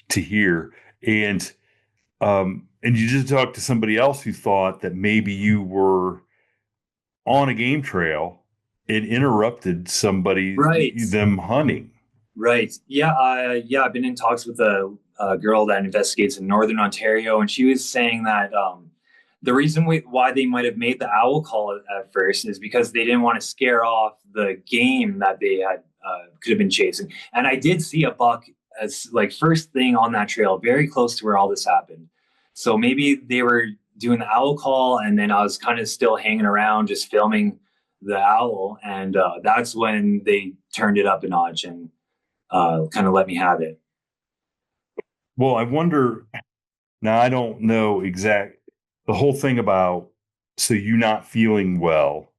to hear. And you just talked to somebody else who thought that maybe you were on a game trail and interrupted somebody, them hunting. Right. Yeah. I've been in talks with a girl that investigates in Northern Ontario, and she was saying that the reason why they might have made the owl call at first is because they didn't want to scare off the game that they had could have been chasing. And I did see a buck as like first thing on that trail, very close to where all this happened. So maybe they were doing the owl call, and then I was kind of still hanging around, just filming the owl, and that's when they turned it up a notch and kind of let me have it. Well, I wonder. Now, I don't know the whole thing about, so you not feeling well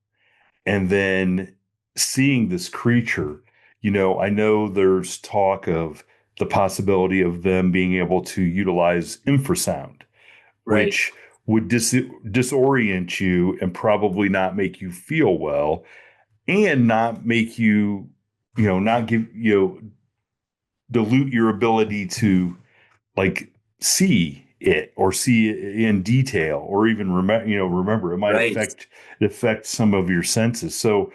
and then seeing this creature. I know there's talk of the possibility of them being able to utilize infrasound, which would disorient you and probably not make you feel well, and not make you, not give dilute your ability to like see it or see it in detail, or even remember. It might affect some of your senses. So,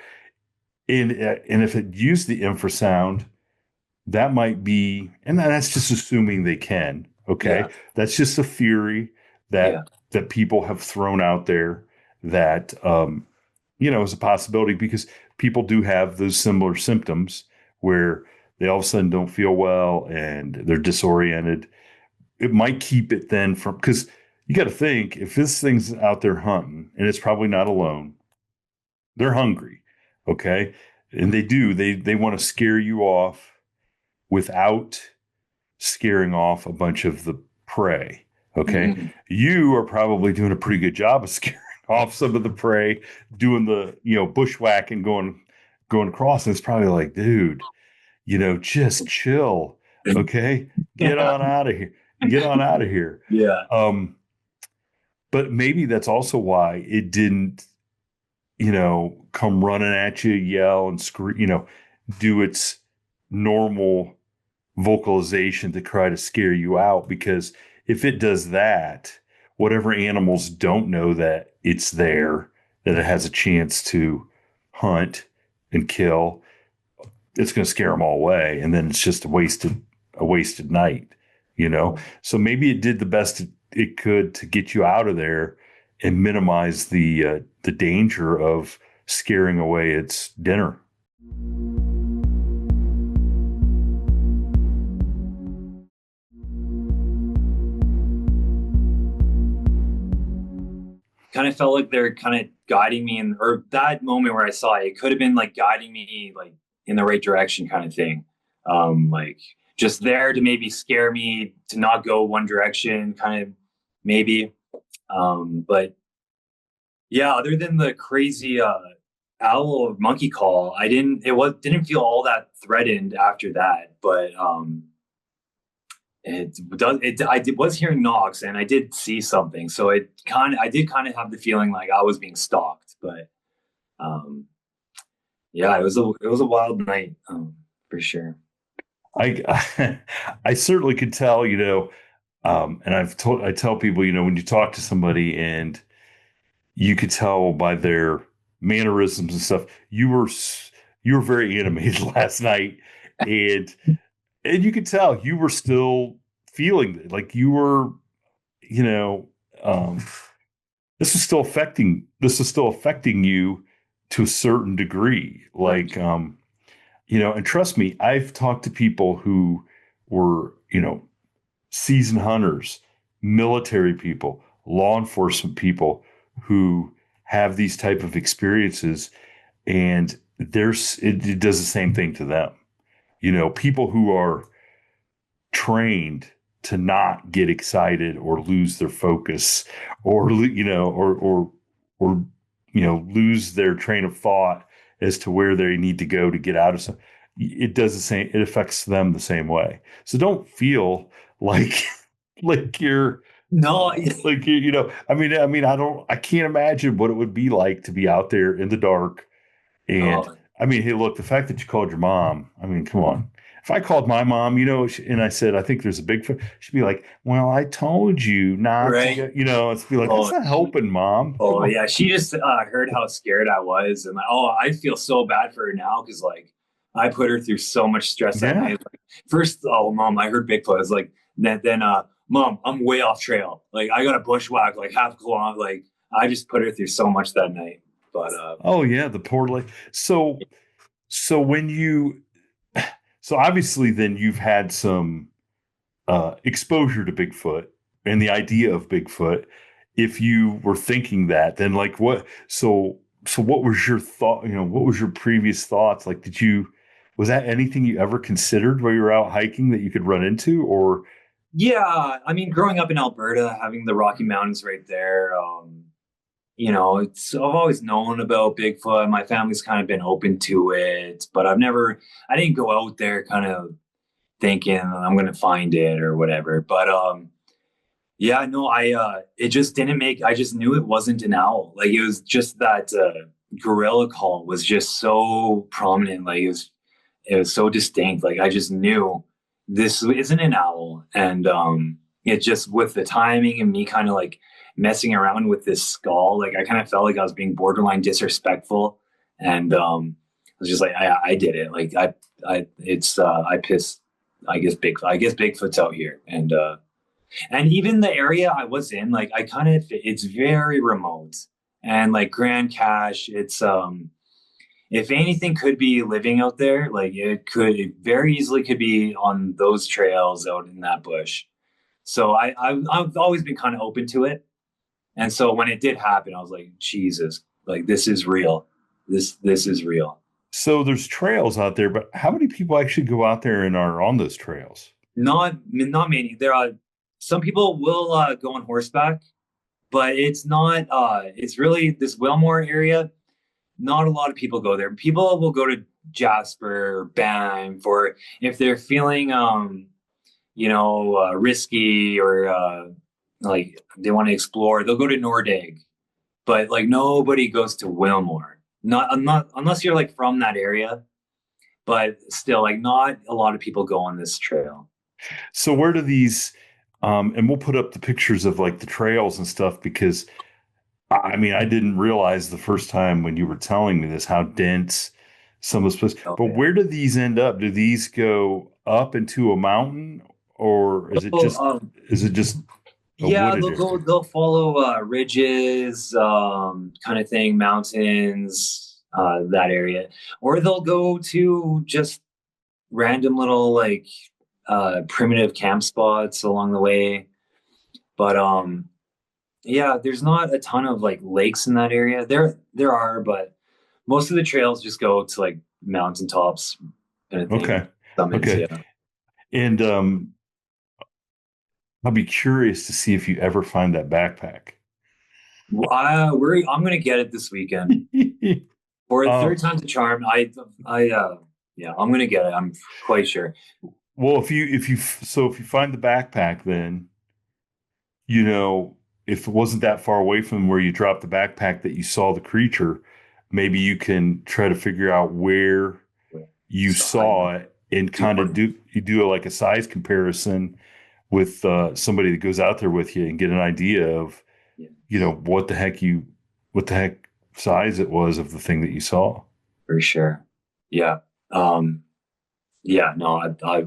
and if it used the infrasound, that might be, and that's just assuming they can. Okay, that's just a theory that people have thrown out there that is a possibility, because people do have those similar symptoms where they all of a sudden don't feel well and they're disoriented. It might keep it then from, because you got to think, if this thing's out there hunting and it's probably not alone, they're hungry. Okay. And they want to scare you off without scaring off a bunch of the prey. Okay. Mm-hmm. You are probably doing a pretty good job of scaring off some of the prey, doing the, bushwhacking, going across. And it's probably like, dude, just chill. Okay. Get on out of here. Get on out of here. Yeah. But maybe that's also why it didn't, come running at you, yell and scream, do its normal vocalization to try to scare you out. Because if it does that, whatever animals don't know that it's there, that it has a chance to hunt and kill, it's going to scare them all away. And then it's just a wasted night. So maybe it did the best it could to get you out of there and minimize the danger of scaring away its dinner. Kind of felt like they're kind of guiding me or that moment where I saw it could have been like guiding me like in the right direction kind of thing. Like just there to maybe scare me to not go one direction, kind of maybe. But yeah, other than the crazy owl or monkey call, didn't feel all that threatened after that. But I was hearing knocks and I did see something, so I did kind of have the feeling like I was being stalked. But Yeah, it was a wild night, for sure. I I certainly could tell, and I tell people, when you talk to somebody and you could tell by their mannerisms and stuff, you were very animated last night, and you could tell you were still feeling it, like you were, you know, um, this is still affecting you to a certain degree, like and trust me, I've talked to people who were, seasoned hunters, military people, law enforcement people who have these type of experiences, and it does the same thing to them. People who are trained to not get excited or lose their focus, or or lose their train of thought as to where they need to go to get out of something. It does the same. It affects them the same way. So don't feel like like you're No, like I can't imagine what it would be like to be out there in the dark. And no, I mean, hey, look, the fact that you called your mom, I mean, come on. If I called my mom, and I said, I think there's a Bigfoot, she'd be like, well, I told you not to right? go, it's be like, that's Oh, not helping, mom. Come oh on. yeah, she just heard how scared I was, and like, oh, I feel so bad for her now because like I put her through so much stress that Yeah. night. Like, first, oh mom, I heard Bigfoot. I was like, then mom, I'm way off trail. Like I got a bushwhack like half a kilometer. Like I just put her through so much that night. But Oh, yeah. The poor lady. So when so obviously then you've had some exposure to Bigfoot and the idea of Bigfoot. If you were thinking that, then like what? So what was your thought? What was your previous thoughts? Like, was that anything you ever considered while you were out hiking that you could run into? Or yeah, I mean, growing up in Alberta, having the Rocky Mountains right there, I've always known about Bigfoot. My family's kind of been open to it, but I didn't go out there kind of thinking I'm going to find it or whatever. But yeah, no, it just didn't make. I just knew it wasn't an owl. Like it was just that gorilla call was just so prominent. Like it was so distinct. Like I just knew this isn't an owl, and it just with the timing and me kind of like messing around with this skull, like I kind of felt like I was being borderline disrespectful, and I was just like, I did it. Like I pissed. I guess Bigfoot's out here, and even the area I was in, like it's very remote, and like Grand Cache, it's if anything could be living out there, like it very easily could be on those trails out in that bush. So I've always been kind of open to it, and so when it did happen, I was like, Jesus, like this is real. This is real. so there's trails out there, but how many people actually go out there and are on those trails? Not many. There are some people will go on horseback, but it's not. It's really this Wilmore area. Not a lot of people go there. People will go to Jasper or Banff, or if they're feeling risky or like they want to explore, they'll go to Nordegg. But like nobody goes to Wilmore. Not unless you're like from that area. But still, like not a lot of people go on this trail. So where do these, and we'll put up the pictures of like the trails and stuff, because I mean, I didn't realize the first time when you were telling me this, how dense some of this places. But Okay. where do these end up? Do these go up into a mountain, or So, is it just a yeah, wooded they'll area? go. They'll follow ridges, kind of thing, mountains, that area, or they'll go to just random little like primitive camp spots along the way. But yeah, there's not a ton of like lakes in that area. There are, but most of the trails just go to like mountaintops kind of thing, Okay. summits. Okay. Yeah. And I'll be curious to see if you ever find that backpack. I'm gonna get it this weekend for the third um, time's a charm. Yeah, I'm gonna get it. I'm quite sure. well, if you find the backpack, then if it wasn't that far away from where you dropped the backpack that you saw the creature, maybe you can try to figure out where you saw it and kind of do like a size comparison with somebody that goes out there with you and get an idea of, what the heck size it was of the thing that you saw. For sure. Yeah. No, I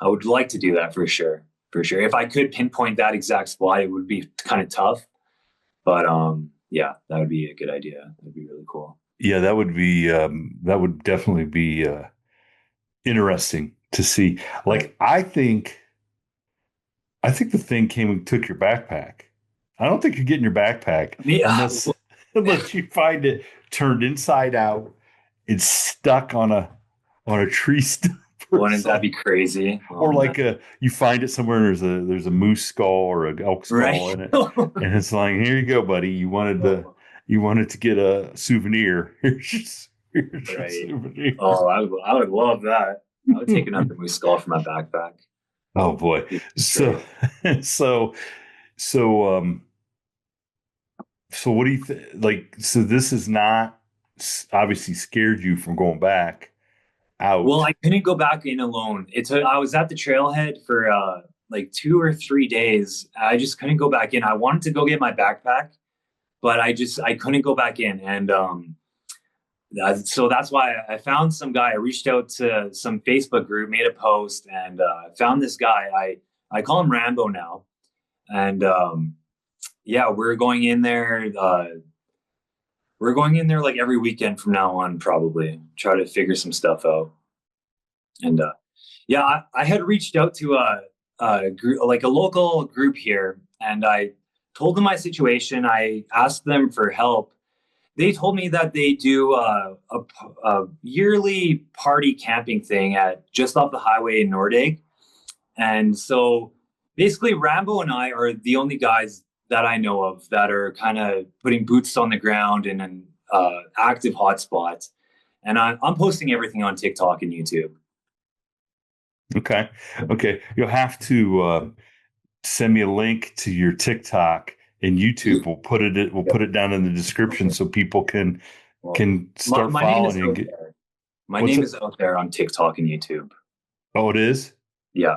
would like to do that for sure. For sure. If I could pinpoint that exact spot, it would be kind of tough, but that would be a good idea. That'd be really cool. Yeah, that would definitely be interesting to see. Like, I think the thing came and took your backpack. I don't think you're getting your backpack unless you find it turned inside out. It's stuck on a tree stump. Wouldn't that be crazy? Or like you find it somewhere and there's a moose skull or an elk skull in it, and it's like, here you go, buddy. You wanted to get a souvenir. Here's your souvenir. Oh, I would love that. I would take another moose skull from my backpack. Oh boy. So what do you think? Like, so this is not obviously scared you from going back out. Well, I couldn't go back in alone. I was at the trailhead for like 2 or 3 days. I just couldn't go back in. I wanted to go get my backpack, but I couldn't go back in. And so that's why I found some guy. I reached out to some Facebook group, made a post, and found this guy. I call him Rambo now. And we're going in there. We're going in there like every weekend from now on, probably try to figure some stuff out. And I had reached out to a group, like a local group here, and I told them my situation. I asked them for help. They told me that they do a yearly party camping thing just off the highway in Nordegg. And so basically Rambo and I are the only guys that I know of that are kind of putting boots on the ground in an active hotspot. And I'm posting everything on TikTok and YouTube. Okay. You'll have to send me a link to your TikTok and YouTube. We'll put it down in the description so people can start following. My name is out there on TikTok and YouTube. Oh, it is? Yeah.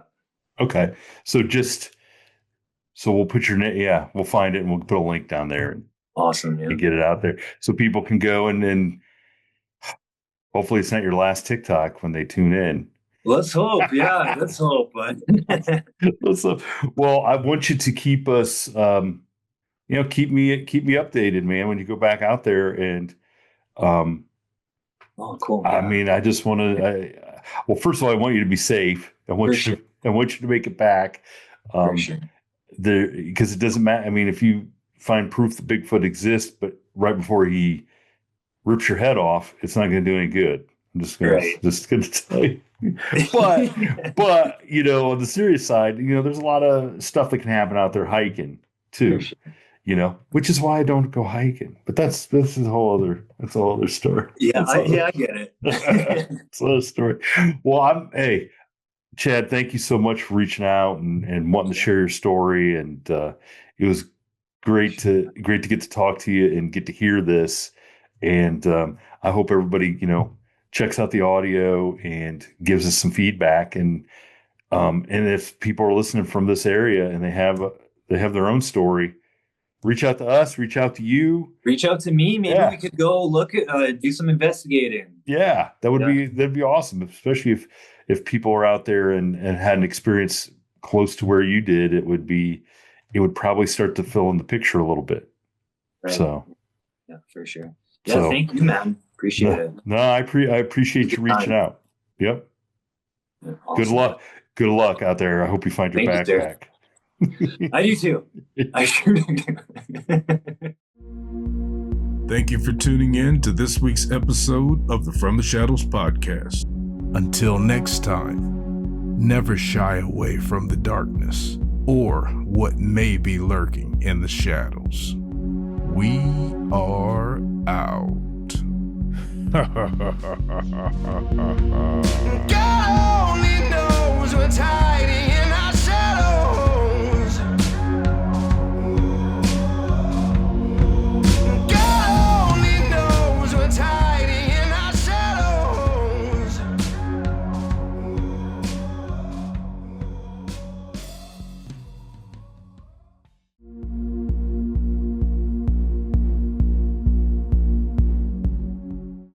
Okay. So we'll put your name. Yeah, we'll find it and we'll put a link down there. Awesome. Yeah. And get it out there so people can go and then hopefully it's not your last TikTok when they tune in. Let's hope. Yeah, let's hope. But let's hope. Well, I want you to keep us, keep me updated, man, when you go back out there. And oh, cool. I mean, I just want to. Well, first of all, I want you to be safe. I want you to make it back. For sure. Because it doesn't matter. I mean, if you find proof that Bigfoot exists, but right before he rips your head off, it's not going to do any good. I'm just going to tell you. But on the serious side, there's a lot of stuff that can happen out there hiking too. Sure. Which is why I don't go hiking. But that's a whole other story. Yeah, I get it. It's another story. Well, hey, Chad, thank you so much for reaching out and wanting to share your story. And it was great to get to talk to you and get to hear this. And I hope everybody, checks out the audio and gives us some feedback. And if people are listening from this area and they have their own story, reach out to us, reach out to you, reach out to me. Maybe we could go look at, do some investigating. Yeah, that'd be awesome, especially if people are out there and had an experience close to where you did. It would probably start to fill in the picture a little bit. Right. So, yeah, for sure. Yeah, thank you, man. Appreciate it. No, I appreciate you reaching out. Yep. Yeah, awesome. Good luck out there. I hope you find your backpack. I do too. I sure do. Thank you for tuning in to this week's episode of the From the Shadows podcast. Until next time, never shy away from the darkness or what may be lurking in the shadows. We are out. God only knows what's hiding